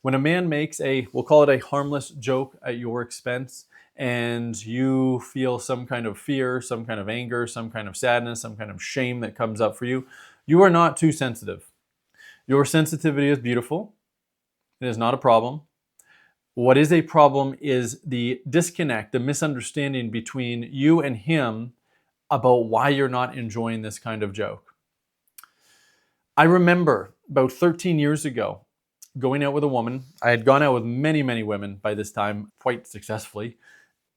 When a man makes we'll call it a harmless joke at your expense, and you feel some kind of fear, some kind of anger, some kind of sadness, some kind of shame that comes up for you, you are not too sensitive. Your sensitivity is beautiful. It is not a problem. What is a problem is the disconnect, the misunderstanding between you and him about why you're not enjoying this kind of joke. I remember about 13 years ago going out with a woman. I had gone out with many, many women by this time, quite successfully.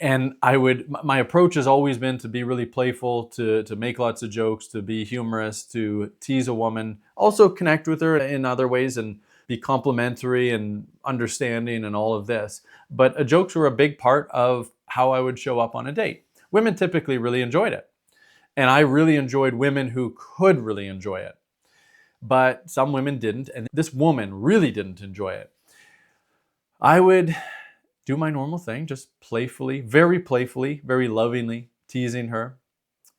And my approach has always been to be really playful, to make lots of jokes, to be humorous, to tease a woman, also connect with her in other ways and be complimentary and understanding and all of this. But jokes were a big part of how I would show up on a date. Women typically really enjoyed it. And I really enjoyed women who could really enjoy it. But some women didn't, and this woman really didn't enjoy it. I would do my normal thing, just playfully, very lovingly teasing her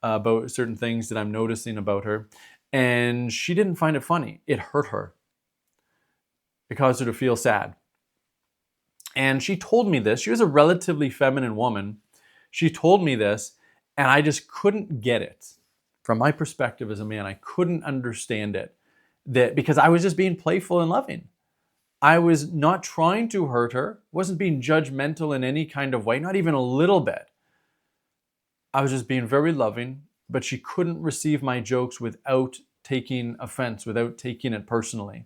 about certain things that I'm noticing about her. And she didn't find it funny. It hurt her. It caused her to feel sad. And she told me this. She was a relatively feminine woman. She told me this, and I just couldn't get it. From my perspective as a man, I couldn't understand it. Because I was just being playful and loving. I was not trying to hurt her, wasn't being judgmental in any kind of way, not even a little bit. I was just being very loving, but she couldn't receive my jokes without taking offense, without taking it personally.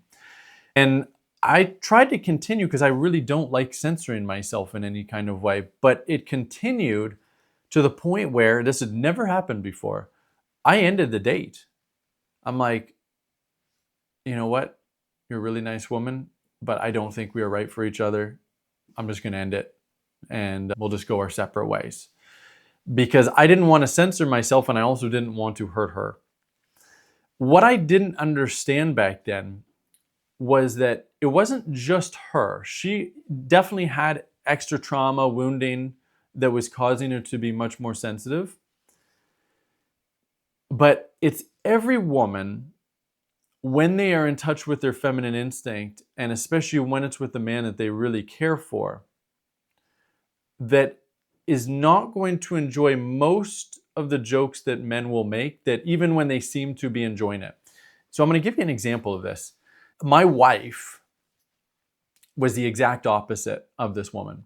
And I tried to continue because I really don't like censoring myself in any kind of way, but it continued to the point where this had never happened before. I ended the date. I'm like, you know what? You're a really nice woman, but I don't think we are right for each other. I'm just going to end it and we'll just go our separate ways. Because I didn't want to censor myself and I also didn't want to hurt her. What I didn't understand back then was that it wasn't just her. She definitely had extra trauma, wounding that was causing her to be much more sensitive. But it's every woman, when they are in touch with their feminine instinct, and especially when it's with the man that they really care for, that is not going to enjoy most of the jokes that men will make, that even when they seem to be enjoying it. So I'm going to give you an example of this. My wife was the exact opposite of this woman.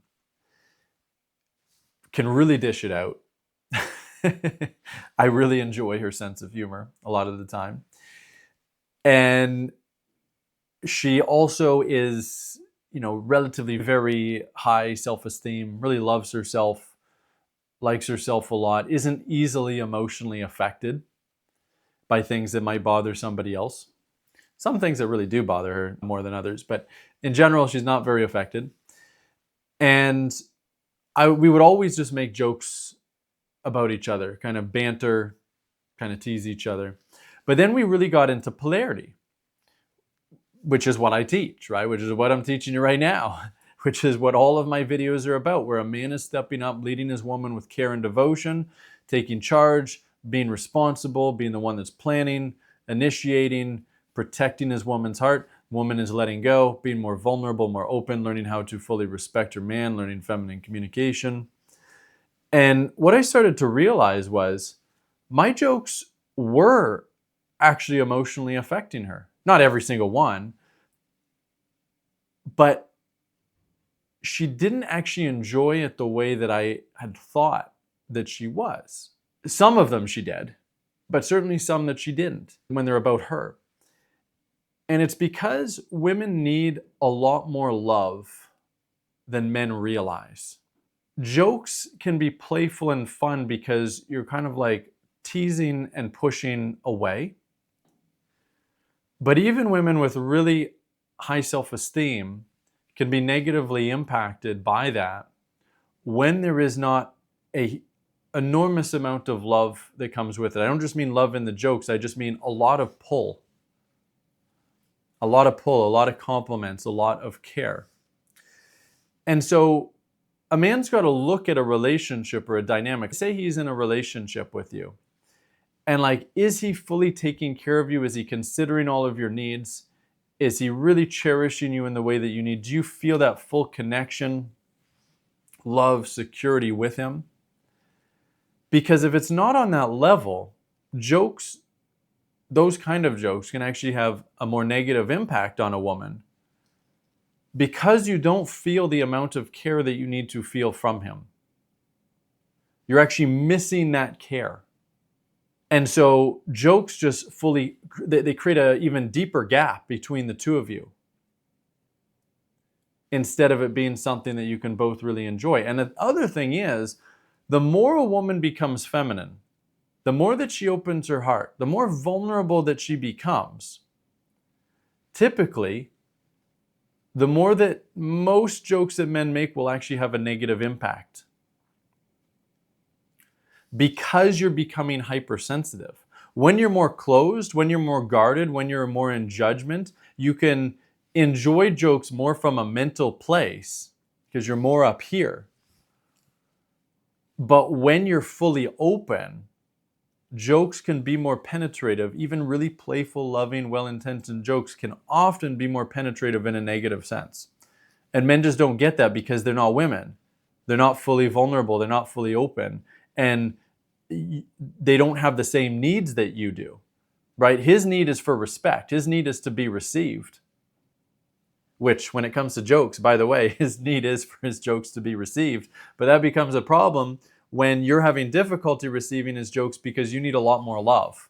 Can really dish it out. I really enjoy her sense of humor a lot of the time. And she also is, relatively very high self-esteem, really loves herself, likes herself a lot, isn't easily emotionally affected by things that might bother somebody else. Some things that really do bother her more than others, but in general, she's not very affected. And we would always just make jokes about each other, kind of banter, kind of tease each other. But then we really got into polarity, which is what I teach, right? Which is what I'm teaching you right now, which is what all of my videos are about, where a man is stepping up, leading his woman with care and devotion, taking charge, being responsible, being the one that's planning, initiating, protecting his woman's heart. Woman is letting go, being more vulnerable, more open, learning how to fully respect her man, learning feminine communication. And what I started to realize was my jokes were actually emotionally affecting her. Not every single one, but she didn't actually enjoy it the way that I had thought that she was. Some of them she did, but certainly some that she didn't when they're about her. And it's because women need a lot more love than men realize. Jokes can be playful and fun because you're kind of like teasing and pushing away. But even women with really high self-esteem can be negatively impacted by that when there is not an enormous amount of love that comes with it. I don't just mean love in the jokes, I just mean a lot of pull. A lot of compliments, a lot of care. And so a man's got to look at a relationship or a dynamic. Say he's in a relationship with you. And is he fully taking care of you? Is he considering all of your needs? Is he really cherishing you in the way that you need? Do you feel that full connection, love, security with him? Because if it's not on that level, jokes, those kind of jokes can actually have a more negative impact on a woman because you don't feel the amount of care that you need to feel from him. You're actually missing that care. And so jokes just they create an even deeper gap between the two of you instead of it being something that you can both really enjoy. And the other thing is, the more a woman becomes feminine, the more that she opens her heart, the more vulnerable that she becomes, typically, the more that most jokes that men make will actually have a negative impact. Because you're becoming hypersensitive. When you're more closed, when you're more guarded, when you're more in judgment, you can enjoy jokes more from a mental place because you're more up here. But when you're fully open, jokes can be more penetrative. Even really playful, loving, well-intentioned jokes can often be more penetrative in a negative sense. And men just don't get that because they're not women. They're not fully vulnerable. They're not fully open. And they don't have the same needs that you do, right? His need is for respect. His need is to be received. Which, when it comes to jokes, by the way, his need is for his jokes to be received. But that becomes a problem when you're having difficulty receiving his jokes because you need a lot more love.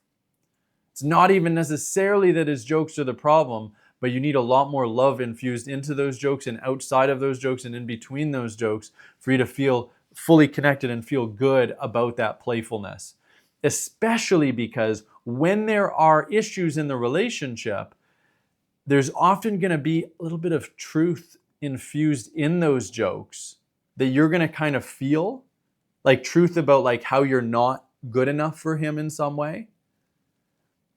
It's not even necessarily that his jokes are the problem, but you need a lot more love infused into those jokes and outside of those jokes and in between those jokes for you to feel fully connected and feel good about that playfulness. Especially because when there are issues in the relationship, there's often going to be a little bit of truth infused in those jokes that you're going to kind of feel, like truth about like how you're not good enough for him in some way,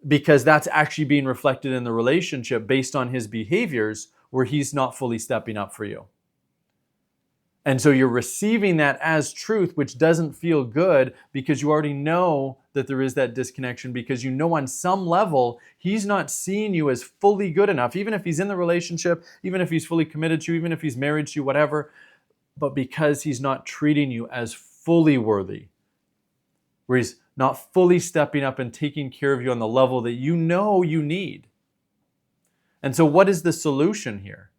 because that's actually being reflected in the relationship based on his behaviors where he's not fully stepping up for you. And so you're receiving that as truth, which doesn't feel good because you already know that there is that disconnection, because you know on some level he's not seeing you as fully good enough, even if he's in the relationship, even if he's fully committed to you, even if he's married to you, whatever, but because he's not treating you as fully worthy, where he's not fully stepping up and taking care of you on the level that you know you need. And so what is the solution here?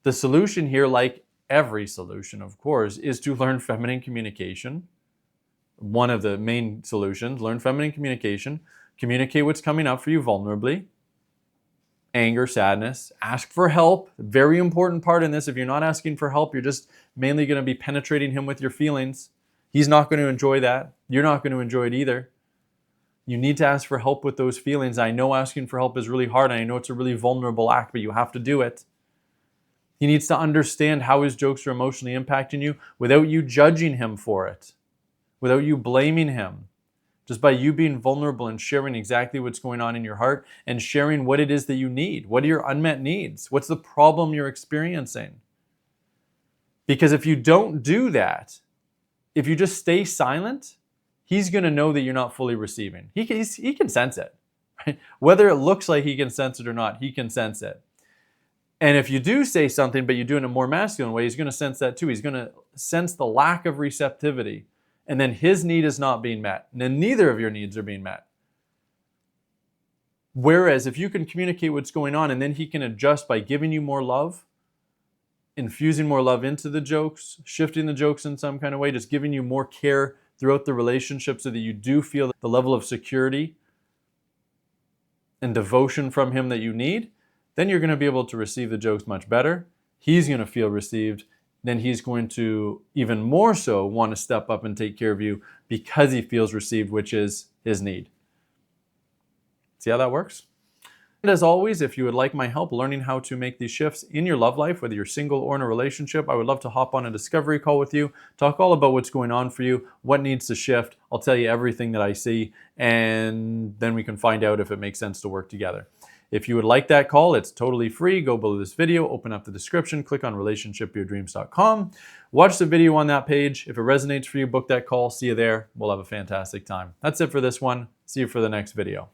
The solution here, like every solution, of course, is to learn feminine communication. One of the main solutions, learn feminine communication. Communicate what's coming up for you vulnerably. Anger, sadness. Ask for help. Very important part in this. If you're not asking for help, you're just mainly going to be penetrating him with your feelings. He's not going to enjoy that. You're not going to enjoy it either. You need to ask for help with those feelings. I know asking for help is really hard, and I know it's a really vulnerable act, but you have to do it. He needs to understand how his jokes are emotionally impacting you without you judging him for it, without you blaming him. Just by you being vulnerable and sharing exactly what's going on in your heart and sharing what it is that you need. What are your unmet needs? What's the problem you're experiencing? Because if you don't do that, if you just stay silent, he's going to know that you're not fully receiving. He can sense it, right? Whether it looks like he can sense it or not, he can sense it. And if you do say something, but you do it in a more masculine way, he's going to sense that too. He's going to sense the lack of receptivity. And then his need is not being met. And then neither of your needs are being met. Whereas if you can communicate what's going on and then he can adjust by giving you more love, infusing more love into the jokes, shifting the jokes in some kind of way, just giving you more care throughout the relationship so that you do feel the level of security and devotion from him that you need, then you're going to be able to receive the jokes much better. He's going to feel received. Then he's going to even more so want to step up and take care of you because he feels received, which is his need. See how that works? And as always, if you would like my help learning how to make these shifts in your love life, whether you're single or in a relationship, I would love to hop on a discovery call with you, talk all about what's going on for you, what needs to shift. I'll tell you everything that I see, and then we can find out if it makes sense to work together. If you would like that call, it's totally free. Go below this video, open up the description, click on relationshipyourdreams.com. Watch the video on that page. If it resonates for you, book that call. See you there. We'll have a fantastic time. That's it for this one. See you for the next video.